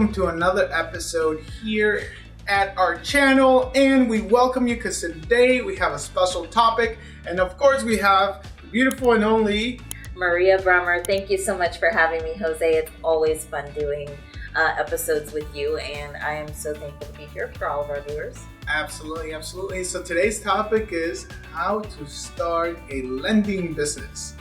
welcome to another episode here at our channel, and we welcome you because today we have a special topic, and of course we have the beautiful and only Maria Brummer. Thank you so much for having me, Jose. It's always fun doing episodes with you, and I am so thankful to be here for all of our viewers. Absolutely. So today's topic is how to start a lending business.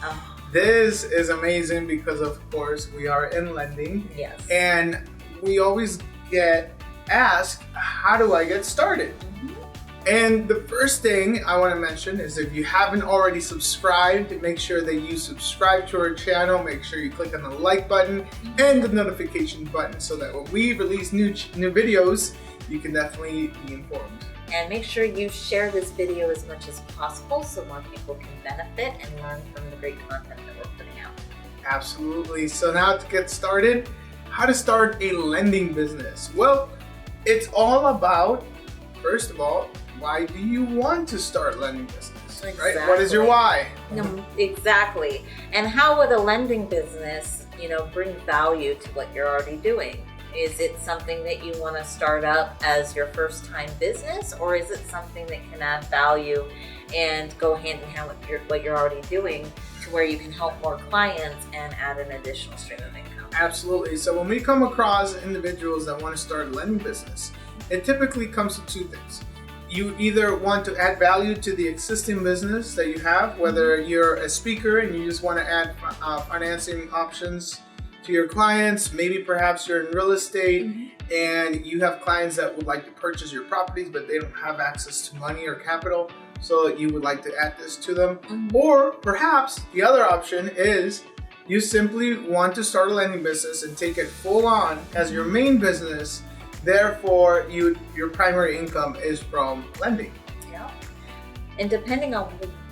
This is amazing because, of course, we are in lending. Yes. And we always get asked, how do I get started? And the first thing I want to mention is if you haven't already subscribed, make sure that you subscribe to our channel. Make sure you click on the like button and the notification button so that when we release new videos, you can definitely be informed. And make sure you share this video as much as possible so more people can benefit and learn from the great content that we're putting out. Absolutely. So now to get started, how to start a lending business? Well, it's all about, first of all, why do you want to start a lending business? Exactly. Right? What is your why? Exactly. And how would a lending business, bring value to what you're already doing? Is it something that you want to start up as your first time business, or is it something that can add value and go hand in hand with what you're already doing to where you can help more clients and add an additional stream of income? Absolutely. So when we come across individuals that want to start a lending business, it typically comes to two things. You either want to add value to the existing business that you have, whether you're a speaker and you just want to add financing options to your clients. Maybe perhaps you're in real estate and you have clients that would like to purchase your properties, but they don't have access to money or capital, so you would like to add this to them. Or perhaps the other option is you simply want to start a lending business and take it full on as your main business. Therefore, your primary income is from lending. Yeah. And depending on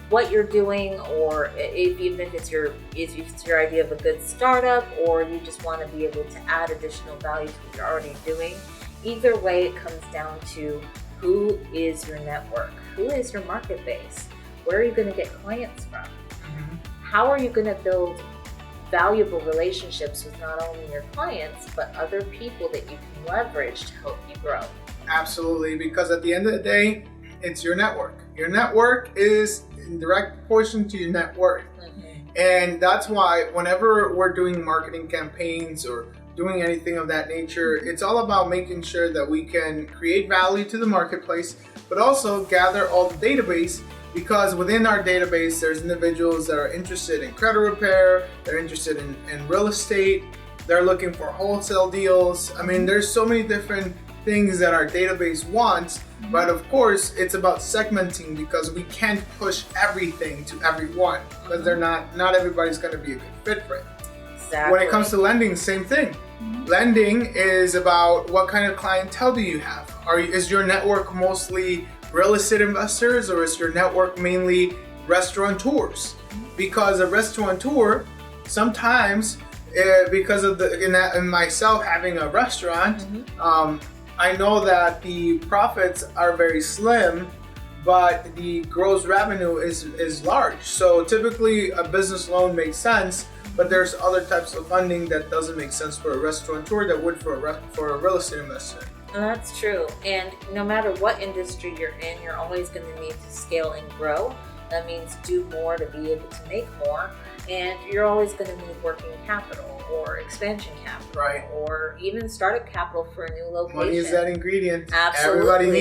what you're doing, or even if it's your idea of a good startup, or you just want to be able to add additional value to what you're already doing, either way it comes down to who is your network, who is your market base, where are you going to get clients from, how are you going to build valuable relationships with not only your clients but other people that you can leverage to help you grow. Absolutely, because at the end of the day, it's your network. Your network is in direct proportion to your net worth. And that's why whenever we're doing marketing campaigns or doing anything of that nature, it's all about making sure that we can create value to the marketplace, but also gather all the database, because within our database, there's individuals that are interested in credit repair, they're interested in real estate, they're looking for wholesale deals. I mean, there's so many different things that our database wants, but of course, it's about segmenting, because we can't push everything to everyone, because not everybody's gonna be a good fit for it. Exactly. When it comes to lending, same thing. Lending is about what kind of clientele do you have? Is your network mostly real estate investors, or is your network mainly restaurateurs? Because a restaurateur, sometimes, because of in myself having a restaurant, I know that the profits are very slim, but the gross revenue is large. So typically a business loan makes sense, but there's other types of funding that doesn't make sense for a restaurateur that would for a real estate investor. And that's true. And no matter what industry you're in, you're always going to need to scale and grow. That means do more to be able to make more. And you're always going to need working capital or expansion capital, right? Or even startup capital for a new location. Money is that ingredient. Absolutely. Everybody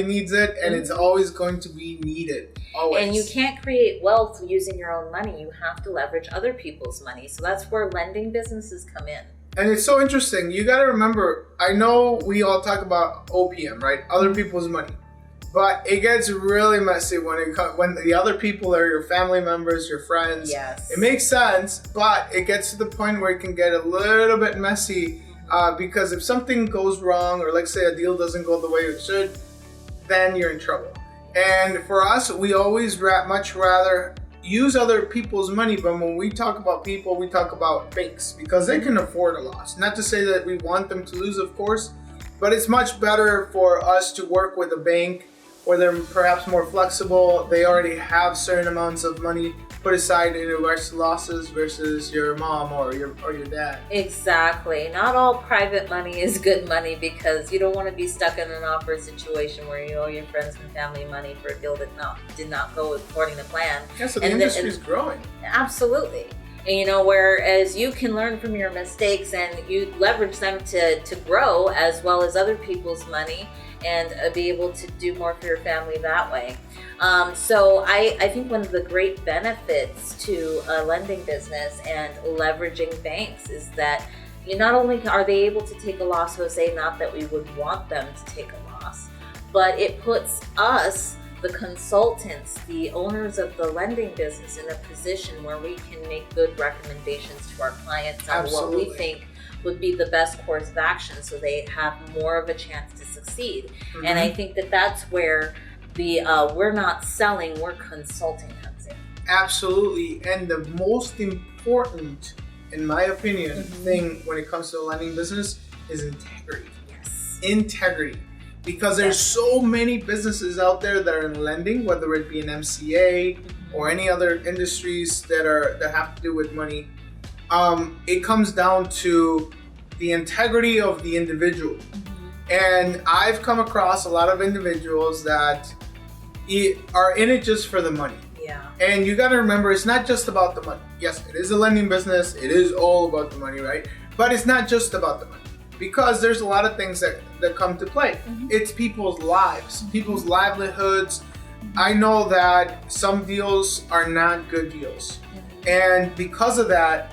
needs it, and it's always going to be needed. Always. And you can't create wealth using your own money. You have to leverage other people's money. So that's where lending businesses come in. And it's so interesting. You got to remember, I know we all talk about OPM, right? Other people's money. But it gets really messy when the other people are your family members, your friends. Yes. It makes sense, but it gets to the point where it can get a little bit messy, because if something goes wrong, or like say a deal doesn't go the way it should, then you're in trouble. And for us, we always much rather use other people's money, but when we talk about people, we talk about banks, because they can afford a loss. Not to say that we want them to lose, of course, but it's much better for us to work with a bank where they're perhaps more flexible. They already have certain amounts of money put aside and invest losses versus your mom or your dad. Exactly. Not all private money is good money, because you don't want to be stuck in an awkward situation where you owe your friends and family money for a deal that did not go according to plan. Yeah, so the industry is growing. Absolutely. And whereas you can learn from your mistakes and you leverage them to grow, as well as other people's money, and be able to do more for your family that way. So I think one of the great benefits to a lending business and leveraging banks is that not only are they able to take a loss, Jose, not that we would want them to take a loss, but it puts us, the consultants, the owners of the lending business, in a position where we can make good recommendations to our clients on what we think would be the best course of action, so they have more of a chance to succeed. Mm-hmm. And I think that that's where the we're not selling, we're consulting comes in. Absolutely. And the most important, in my opinion, thing when it comes to the lending business is integrity. Yes. Integrity. Because there's so many businesses out there that are in lending, whether it be an MCA or any other industries that have to do with money. It comes down to the integrity of the individual. And I've come across a lot of individuals that are in it just for the money. Yeah. And you got to remember, it's not just about the money. Yes, it is a lending business. It is all about the money, right? But it's not just about the money, because there's a lot of things that come to play. It's people's lives, people's livelihoods. I know that some deals are not good deals. And because of that,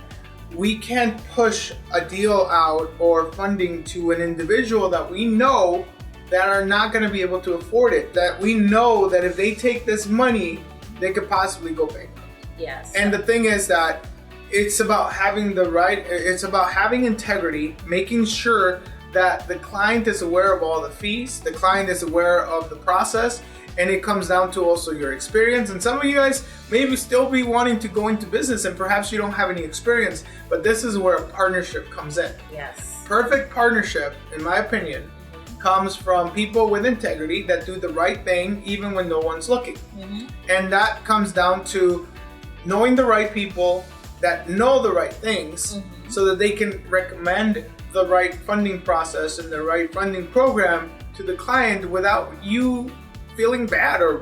we can't push a deal out or funding to an individual that we know that are not going to be able to afford it, that we know that if they take this money, they could possibly go bankrupt. Yes. And the thing is that it's about having it's about having integrity, making sure that the client is aware of all the fees, the client is aware of the process, and it comes down to also your experience. And some of you guys maybe still be wanting to go into business and perhaps you don't have any experience, but this is where a partnership comes in. Yes. Perfect partnership, in my opinion, comes from people with integrity that do the right thing even when no one's looking. And that comes down to knowing the right people that know the right things, so that they can recommend the right funding process and the right funding program to the client without you feeling bad or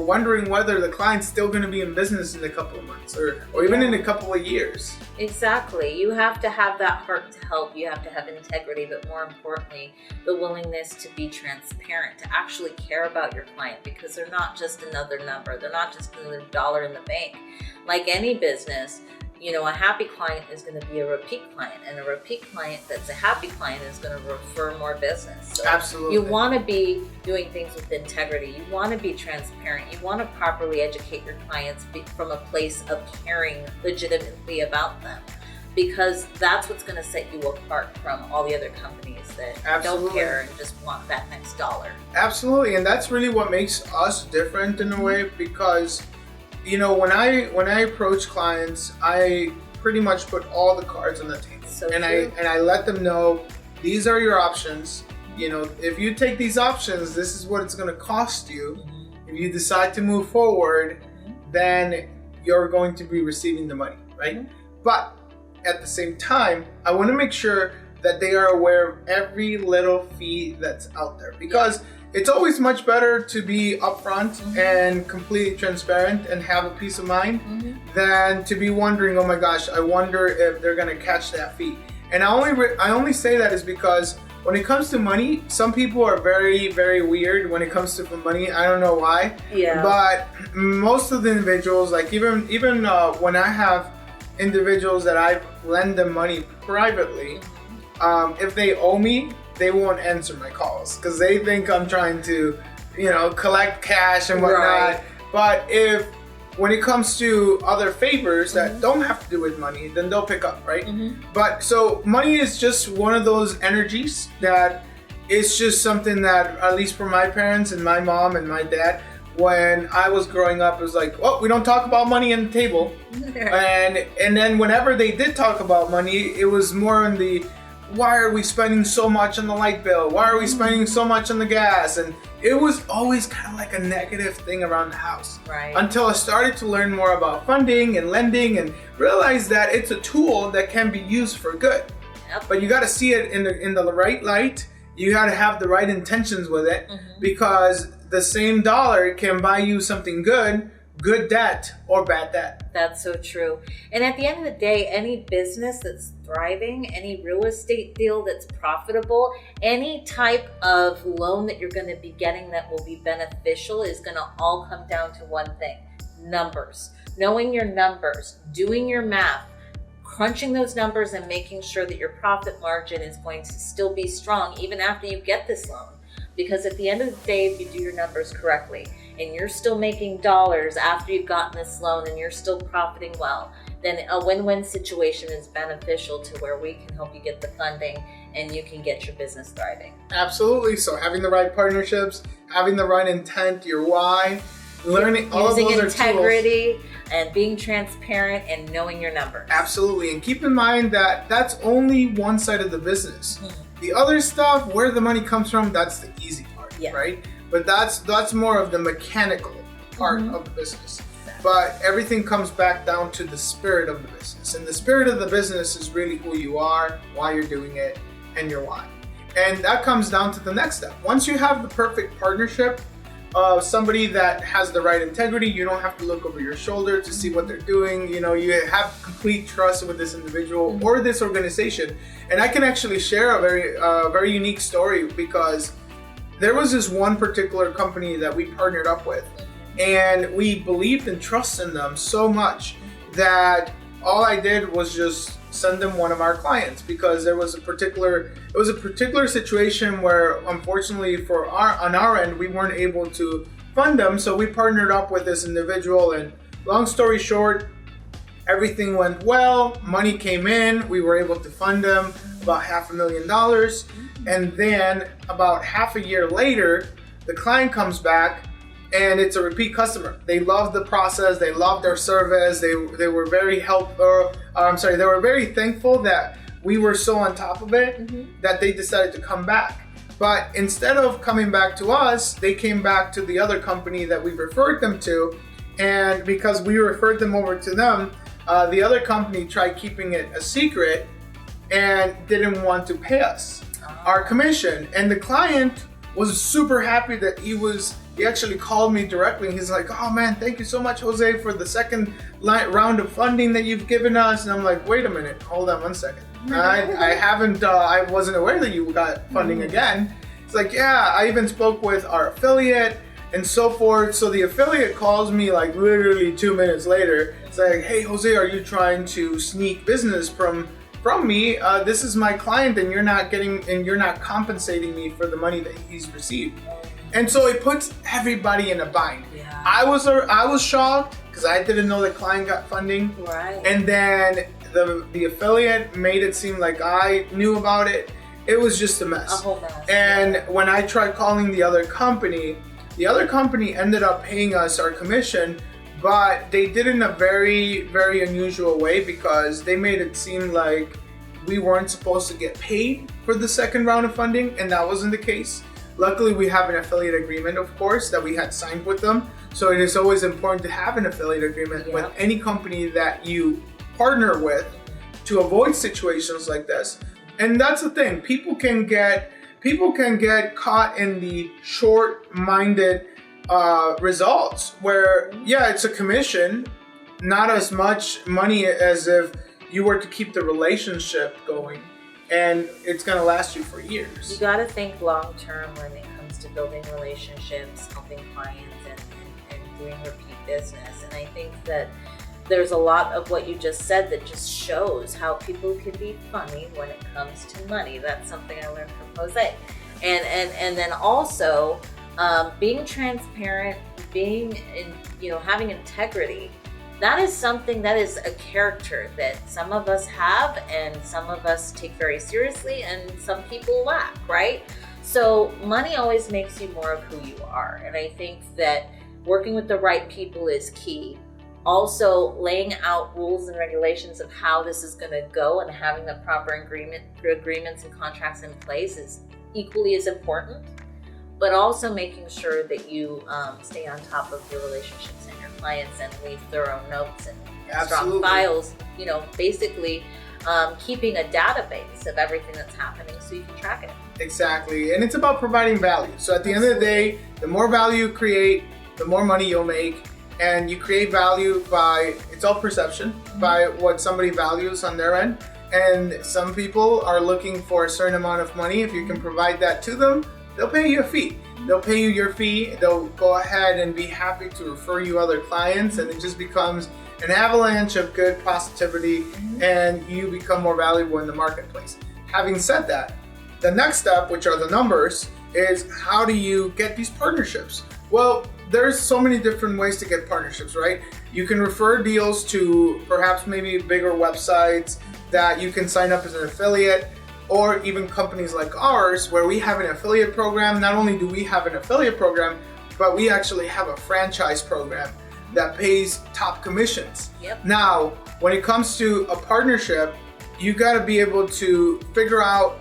wondering whether the client's still going to be in business in a couple of months or even in a couple of years. Exactly. You have to have that heart to help. You have to have integrity, but more importantly, the willingness to be transparent, to actually care about your client, because they're not just another number. They're not just another dollar in the bank. Like any business, a happy client is going to be a repeat client, and a repeat client that's a happy client is going to refer more business. So absolutely. You want to be doing things with integrity. You want to be transparent. You want to properly educate your clients from a place of caring legitimately about them, because that's what's going to set you apart from all the other companies that don't care and just want that next dollar. Absolutely. And that's really what makes us different in a way, because when I approach clients, I pretty much put all the cards on the table. I let them know these are your options. If you take these options, this is what it's going to cost you. If you decide to move forward, then you're going to be receiving the money, right? But at the same time, I want to make sure that they are aware of every little fee that's out there, because it's always much better to be upfront and completely transparent and have a peace of mind than to be wondering, oh my gosh, I wonder if they're gonna catch that fee. And I only say that is because when it comes to money, some people are very, very weird when it comes to money. I don't know why. Yeah. But most of the individuals, like even when I have individuals that I lend them money privately, if they owe me, they won't answer my calls because they think I'm trying to, collect cash and whatnot. Right. But when it comes to other favors that don't have to do with money, then they'll pick up, right? But so money is just one of those energies that it's just something that, at least for my parents and my mom and my dad, when I was growing up, it was like, we don't talk about money on the table. And then whenever they did talk about money, it was more in the, why are we spending so much on the light bill? Why are we spending so much on the gas? And it was always kind of like a negative thing around the house. Right. Until I started to learn more about funding and lending and realize that it's a tool that can be used for good. Yep. But you got to see it in the right light. You got to have the right intentions with it, because the same dollar can buy you something good debt or bad debt. That's so true. And at the end of the day, any business that's thriving, any real estate deal that's profitable, any type of loan that you're going to be getting that will be beneficial is going to all come down to one thing: numbers. Knowing your numbers, doing your math, crunching those numbers, and making sure that your profit margin is going to still be strong even after you get this loan. Because at the end of the day, if you do your numbers correctly and you're still making dollars after you've gotten this loan and you're still profiting well, then a win-win situation is beneficial to where we can help you get the funding and you can get your business thriving. Absolutely. So having the right partnerships, having the right intent, your why, learning all of those using integrity are tools. And being transparent and knowing your numbers. Absolutely. And keep in mind that that's only one side of the business. The other stuff, where the money comes from, that's the easy part, right? But that's more of the mechanical part of the business. But everything comes back down to the spirit of the business. And the spirit of the business is really who you are, why you're doing it, and your why. And that comes down to the next step. Once you have the perfect partnership of somebody that has the right integrity, you don't have to look over your shoulder to see what they're doing. You know, you have complete trust with this individual or this organization. And I can actually share a very unique story, because there was this one particular company that we partnered up with, and we believed and trusted in them so much that all I did was just send them one of our clients, because it was a particular situation where, unfortunately on our end, we weren't able to fund them. So we partnered up with this individual, and long story short, everything went well. Money came in. We were able to fund them about $500,000. And then about half a year later, the client comes back, and it's a repeat customer. They loved the process. They loved our service. They were very they were very thankful that we were so on top of it that they decided to come back. But instead of coming back to us, they came back to the other company that we referred them to. And because we referred them over to them, the other company tried keeping it a secret and didn't want to pay us our commission. And the client was super happy that he actually called me directly, and he's like, "Oh man, thank you so much, Jose, for the second round of funding that you've given us." And I'm like, "Wait a minute, hold on one second. I wasn't aware that you got funding again." It's like, "Yeah, I even spoke with our affiliate and so forth." So the affiliate calls me like literally 2 minutes later. It's like, "Hey Jose, are you trying to sneak business from me? This is my client, and you're not compensating me for the money that he's received." And so it puts everybody in a bind. Yeah. I was shocked because I didn't know the client got funding. Right. And then the affiliate made it seem like I knew about it. It was just a mess. A whole mess. And when I tried calling the other company ended up paying us our commission, but they did it in a very, very unusual way, because they made it seem like we weren't supposed to get paid for the second round of funding, and that wasn't the case. Luckily, we have an affiliate agreement, of course, that we had signed with them. So it is always important to have an affiliate agreement with any company that you partner with to avoid situations like this. And that's the thing. People can get caught in the short-minded results where, yeah, it's a commission, not as much money as if you were to keep the relationship going. And it's going to last you for years. You got to think long term when it comes to building relationships, helping clients, and doing repeat business. And I think that there's a lot of what you just said that just shows how people can be funny when it comes to money. That's something I learned from Jose. And then also being transparent, having integrity. That is something that is a character that some of us have and some of us take very seriously and some people lack, right? So money always makes you more of who you are. And I think that working with the right people is key. Also, laying out rules and regulations of how this is going to go and having the proper agreements and contracts in place is equally as important. But also making sure that you stay on top of your relationships and your clients and leave thorough notes and strong files. You know, basically keeping a database of everything that's happening so you can track it. Exactly, and it's about providing value. So at the end of the day, the more value you create, the more money you'll make. And you create value by, it's all perception, by what somebody values on their end. And some people are looking for a certain amount of money. If you can provide that to them, they'll pay you a fee. They'll pay you your fee. They'll go ahead and be happy to refer you other clients. And it just becomes an avalanche of good positivity, and you become more valuable in the marketplace. Having said that, the next step, which are the numbers, is how do you get these partnerships? Well, there's so many different ways to get partnerships, right? You can refer deals to perhaps maybe bigger websites that you can sign up as an affiliate, or even companies like ours where we have an affiliate program. Not only do we have an affiliate program, but we actually have a franchise program that pays top commissions. Yep. Now, when it comes to a partnership, you got to be able to figure out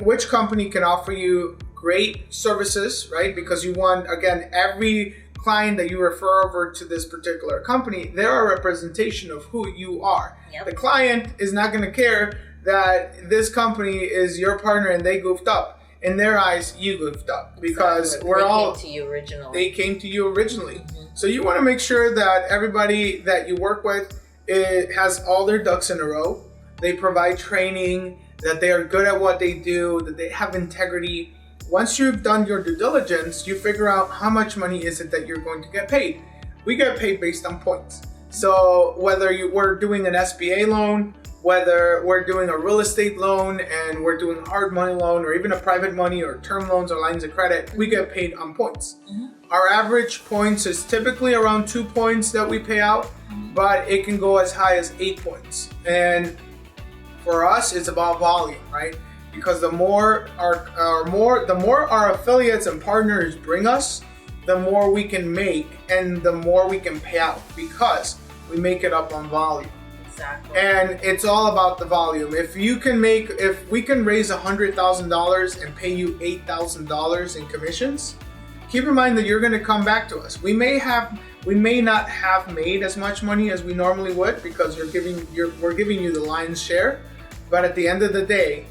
which company can offer you great services, right? Because you want, again, every client that you refer over to this particular company, they're a representation of who you are. Yep. The client is not going to care that this company is your partner and they goofed up. In their eyes, you goofed up because Exactly. They came to you originally. They came to you originally. So you want to make sure that everybody that you work with has all their ducks in a row. They provide training, that they are good at what they do, that they have integrity. Once you've done your due diligence, you figure out how much money is it that you're going to get paid. We get paid based on points. So whether we're doing an SBA loan, whether we're doing a real estate loan and we're doing a hard money loan, or even a private money or term loans or lines of credit, we get paid on points. Our average points is typically around 2 points that we pay out, but it can go as high as 8 points. And for us, it's about volume, right? Because the more our affiliates and partners bring us, the more we can make and the more we can pay out, because we make it up on volume. Exactly. And it's all about the volume. If we can raise $100,000 and pay you $8,000 in commissions, keep in mind that you're going to come back to us. We may not have made as much money as we normally would because we're giving you the lion's share, but at the end of the day,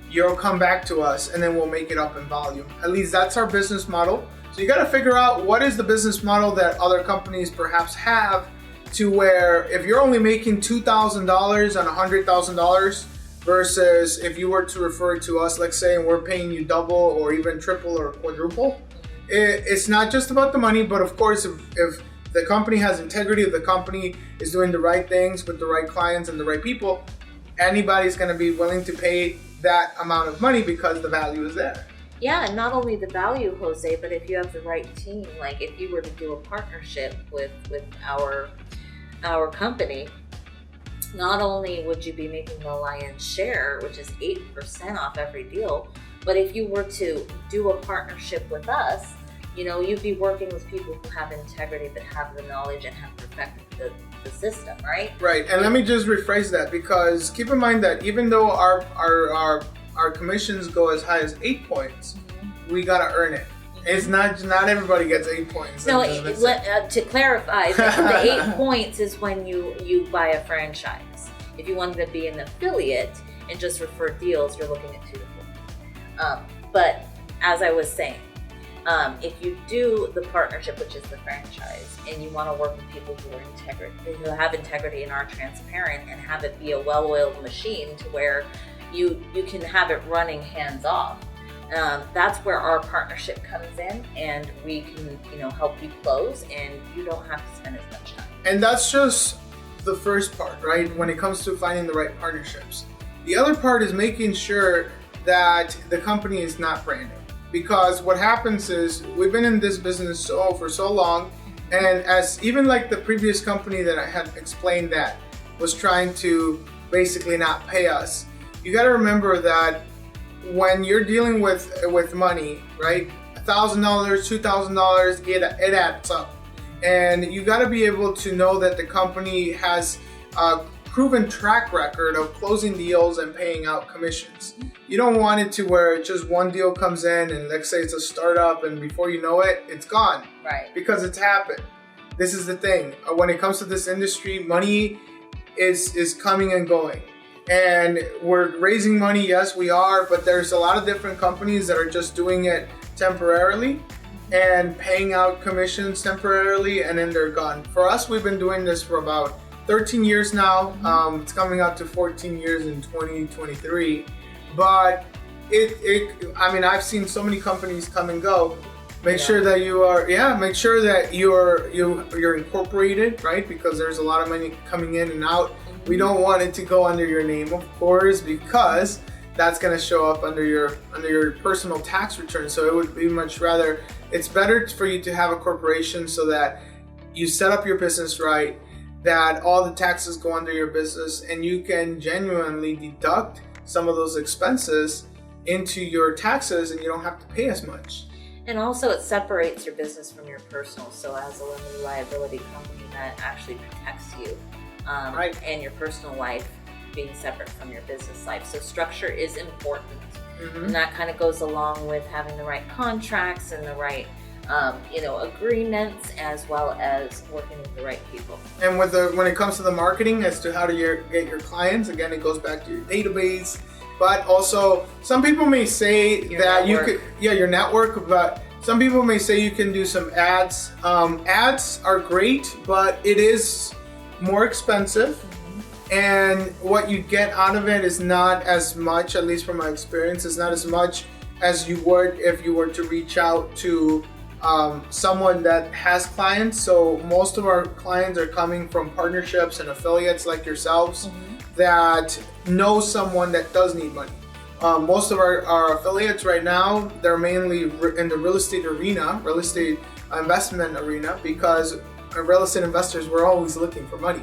you'll come back to us and then we'll make it up in volume. At least that's our business model. So you got to figure out what is the business model that other companies perhaps have, to where if you're only making $2,000 on $100,000 versus if you were to refer to us, let's say, and we're paying you double or even triple or quadruple, it's not just about the money, but of course, if the company has integrity, if the company is doing the right things with the right clients and the right people, anybody's going to be willing to pay that amount of money because the value is there. Yeah, and not only the value, Jose, but if you have the right team, like if you were to do a partnership with our company, not only would you be making the lion's share, which is 8% off every deal, but if you were to do a partnership with us, you'd be working with people who have integrity, that have the knowledge and have perfected the system, right? Right, and let me just rephrase that, because keep in mind that even though our commissions go as high as 8 points, we gotta earn it. It's not everybody gets 8 points. No, to clarify, the 8 points is when you buy a franchise. If you wanted to be an affiliate and just refer deals, you're looking at 2 to 4. But as I was saying, if you do the partnership, which is the franchise, and you want to work with people who have integrity and are transparent, and have it be a well-oiled machine to where you can have it running hands off, that's where our partnership comes in, and we can help you close, and you don't have to spend as much time. And that's just the first part, right? When it comes to finding the right partnerships. The other part is making sure that the company is not branded. Because what happens is, we've been in this business for so long, and as even like the previous company that I had explained that was trying to basically not pay us, you got to remember that when you're dealing with money, right? $1,000, $2,000, it adds up. And you got to be able to know that the company has a proven track record of closing deals and paying out commissions. You don't want it to where just one deal comes in and let's say it's a startup and before you know it, it's gone. Right. Because it's happened. This is the thing. When it comes to this industry, money is coming and going. And we're raising money, yes, we are, but there's a lot of different companies that are just doing it temporarily and paying out commissions temporarily, and then they're gone. For us, we've been doing this for about 13 years now. It's coming out to 14 years in 2023. But I've seen so many companies come and go. Make sure that you're incorporated, right? Because there's a lot of money coming in and out. We don't want it to go under your name, of course, because that's going to show up under your personal tax return. So it would be much rather, it's better for you to have a corporation so that you set up your business right, that all the taxes go under your business, and you can genuinely deduct some of those expenses into your taxes and you don't have to pay as much. And also it separates your business from your personal. So as a limited liability company, that actually protects you. Right. And your personal life being separate from your business life. So structure is important. And that kind of goes along with having the right contracts and the right agreements, as well as working with the right people. And when it comes to the marketing as to how to get your clients, again, it goes back to your database. But also, some people may say your network, but some people may say you can do some ads. Ads are great, but it is more expensive. And what you get out of it is not as much, at least from my experience, is not as much as you would if you were to reach out to someone that has clients. So most of our clients are coming from partnerships and affiliates like yourselves that know someone that does need money. Most of our affiliates right now, they're mainly in the real estate investment arena, because real estate investors, we're always looking for money.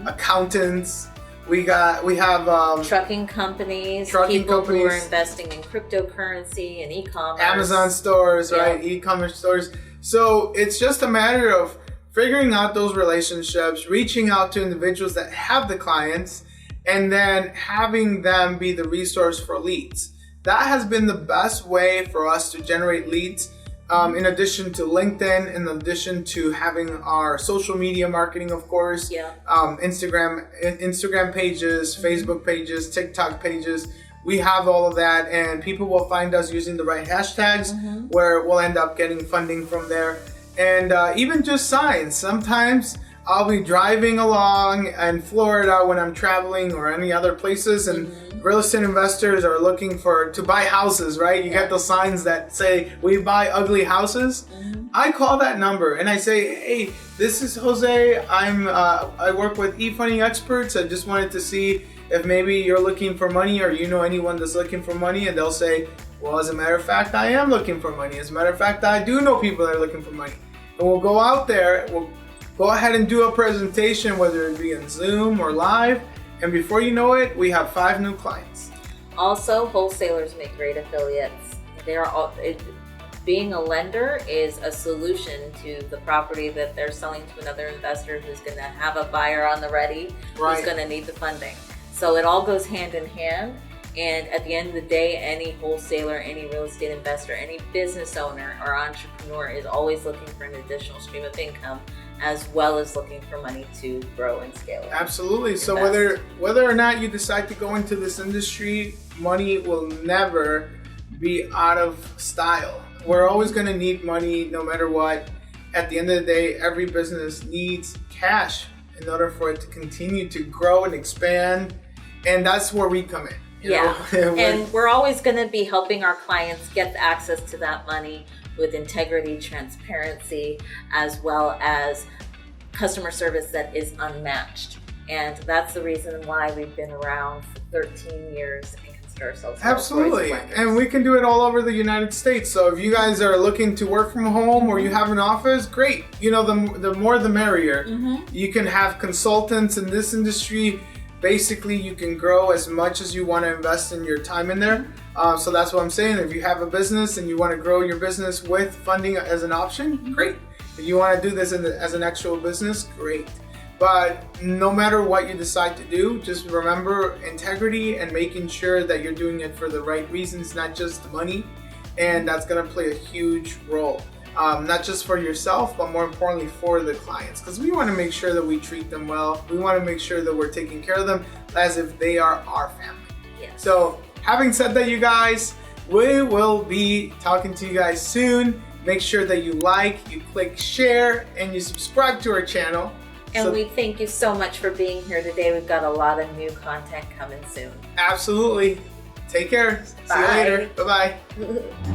Accountants, we have trucking companies, people who are investing in cryptocurrency and e-commerce, Amazon stores, right? E-commerce stores. So it's just a matter of figuring out those relationships, reaching out to individuals that have the clients, and then having them be the resource for leads. That has been the best way for us to generate leads. In addition to LinkedIn, in addition to having our social media marketing, of course, Instagram pages, Facebook pages, TikTok pages, we have all of that, and people will find us using the right hashtags where we'll end up getting funding from there. And even just signs. Sometimes I'll be driving along in Florida when I'm traveling or any other places, and real estate investors are looking to buy houses, right? You get the signs that say, we buy ugly houses. I call that number and I say, hey, this is Jose. I work with e-funding experts. I just wanted to see if maybe you're looking for money or you know anyone that's looking for money. And they'll say, well, as a matter of fact, I am looking for money. As a matter of fact, I do know people that are looking for money. And we'll go out there, we'll go ahead and do a presentation, whether it be in Zoom or live. And before you know it, we have 5 new clients. Also, wholesalers make great affiliates. Being a lender is a solution to the property that they're selling to another investor who's going to have a buyer on the ready, who's going to need the funding. So it all goes hand in hand. And at the end of the day, any wholesaler, any real estate investor, any business owner or entrepreneur is always looking for an additional stream of income, as well as looking for money to grow and scale. Absolutely. So whether or not you decide to go into this industry, money will never be out of style. We're always going to need money no matter what. At the end of the day, every business needs cash in order for it to continue to grow and expand. And that's where we come in. And we're always going to be helping our clients get access to that money with integrity, transparency, as well as customer service that is unmatched. And that's the reason why we've been around for 13 years and consider ourselves absolutely. And we can do it all over the United States. So if you guys are looking to work from home or you have an office, great. You know, the more the merrier. You can have consultants in this industry. Basically, you can grow as much as you want to invest in your time in there. So that's what I'm saying. If you have a business and you want to grow your business with funding as an option, great. If you want to do this as an actual business, great. But no matter what you decide to do, just remember integrity and making sure that you're doing it for the right reasons, not just the money. And that's going to play a huge role, not just for yourself, but more importantly for the clients. Because we want to make sure that we treat them well. We want to make sure that we're taking care of them as if they are our family. Yes. So having said that, you guys, we will be talking to you guys soon. Make sure that you like, you click share, and you subscribe to our channel. And we thank you so much for being here today. We've got a lot of new content coming soon. Absolutely. Take care. See you later. Bye-bye.